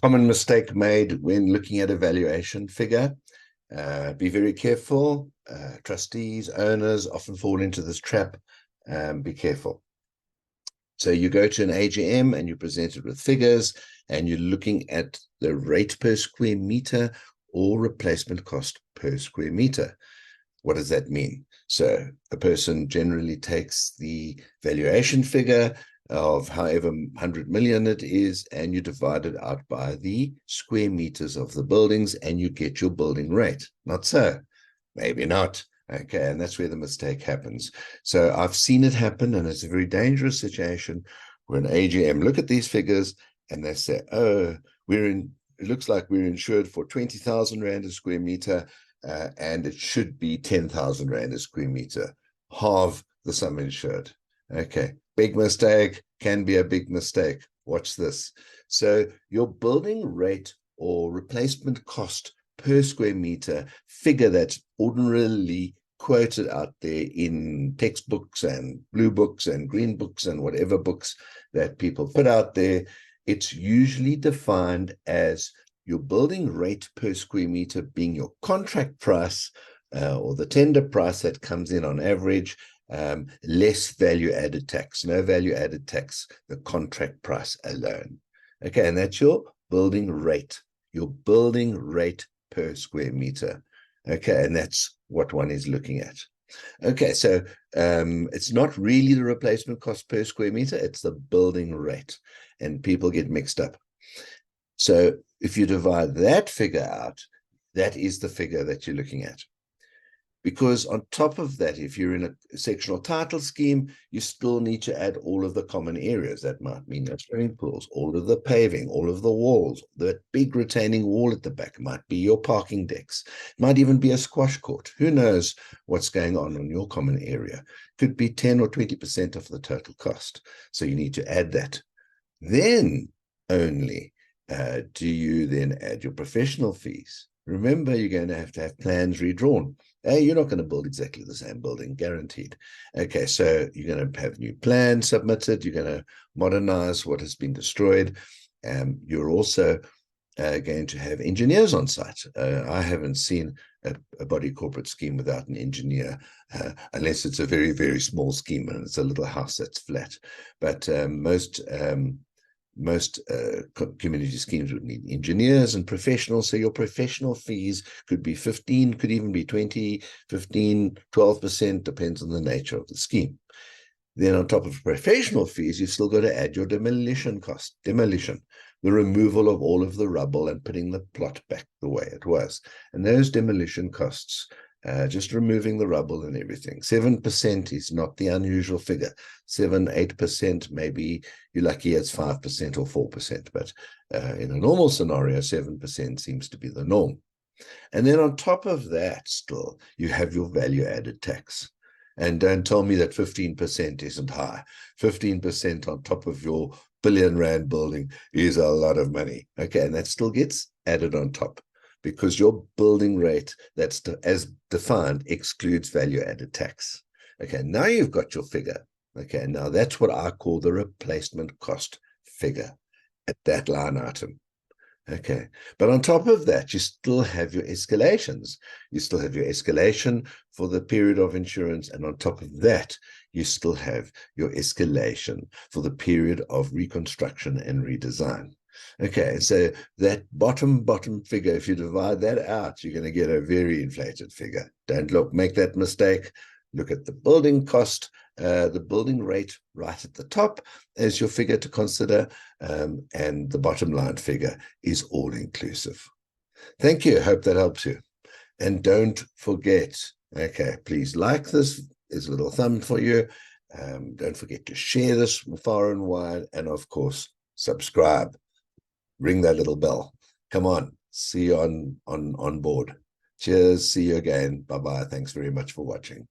Common mistake made when looking at a valuation figure. Be very careful. Trustees, owners often fall into this trap. Be careful. So you go to an AGM and you're presented with figures and you're looking at the rate per square meter or replacement cost per square meter. What does that mean? So a person generally takes the valuation figure of however 100 million it is, and you divide it out by the square meters of the buildings, and you get your building rate. Not so. Maybe not. Okay, and that's where the mistake happens. So I've seen it happen, and it's a very dangerous situation where an AGM look at these figures and they say, oh, it looks like we're insured for 20,000 Rand a square meter, and it should be 10,000 Rand a square meter, halve the sum insured. Okay, big mistake, can be a big mistake. Watch this. So your building rate or replacement cost per square meter figure that's ordinarily quoted out there in textbooks and blue books and green books and whatever books that people put out there, it's usually defined as your building rate per square meter being your contract price or the tender price that comes in on average, less value-added tax, no value-added tax, the contract price alone. Okay, and that's your building rate per square meter. Okay, and that's what one is looking at. Okay, so it's not really the replacement cost per square meter, it's the building rate, and people get mixed up. So if you divide that figure out, that is the figure that you're looking at. Because on top of that, if you're in a sectional title scheme, you still need to add all of the common areas. That might mean the swimming pools, all of the paving, all of the walls, that big retaining wall at the back might be your parking decks. It might even be a squash court. Who knows what's going on your common area? Could be 10 or 20% of the total cost. So you need to add that. Then only do you then add your professional fees. Remember, you're going to have plans redrawn. You're not going to build exactly the same building, guaranteed. Okay, so you're going to have new plans submitted. You're going to modernize what has been destroyed. You're also going to have engineers on site. I haven't seen a body corporate scheme without an engineer, unless it's a very, very small scheme and it's a little house that's flat. But most community schemes would need engineers and professionals. So your professional fees could be 15, could even be 20, 15, 12%, depends on the nature of the scheme. Then on top of professional fees, you've still got to add your demolition cost, the removal of all of the rubble and putting the plot back the way it was. And those demolition costs, just removing the rubble and everything. 7% is not the unusual figure. 7, 8%, maybe you're lucky it's 5% or 4%, but in a normal scenario, 7% seems to be the norm. And then on top of that, still, you have your value-added tax. And don't tell me that 15% isn't high. 15% on top of your billion rand building is a lot of money. Okay, and that still gets added on top, because your building rate that's as defined excludes value-added tax. Okay, now you've got your figure. Okay, now that's what I call the replacement cost figure at that line item. Okay, but on top of that, you still have your escalations. You still have your escalation for the period of insurance, and on top of that, you still have your escalation for the period of reconstruction and redesign. Okay, so that bottom figure, if you divide that out, you're going to get a very inflated figure. Don't make that mistake. Look at the building cost, the building rate right at the top as your figure to consider, and the bottom line figure is all inclusive. Thank you. Hope that helps you. And don't forget, okay, please like this. There's a little thumb for you. Don't forget to share this far and wide, and of course, subscribe. Ring that little bell. Come on. See you on board. Cheers. See you again. Bye-bye. Thanks very much for watching.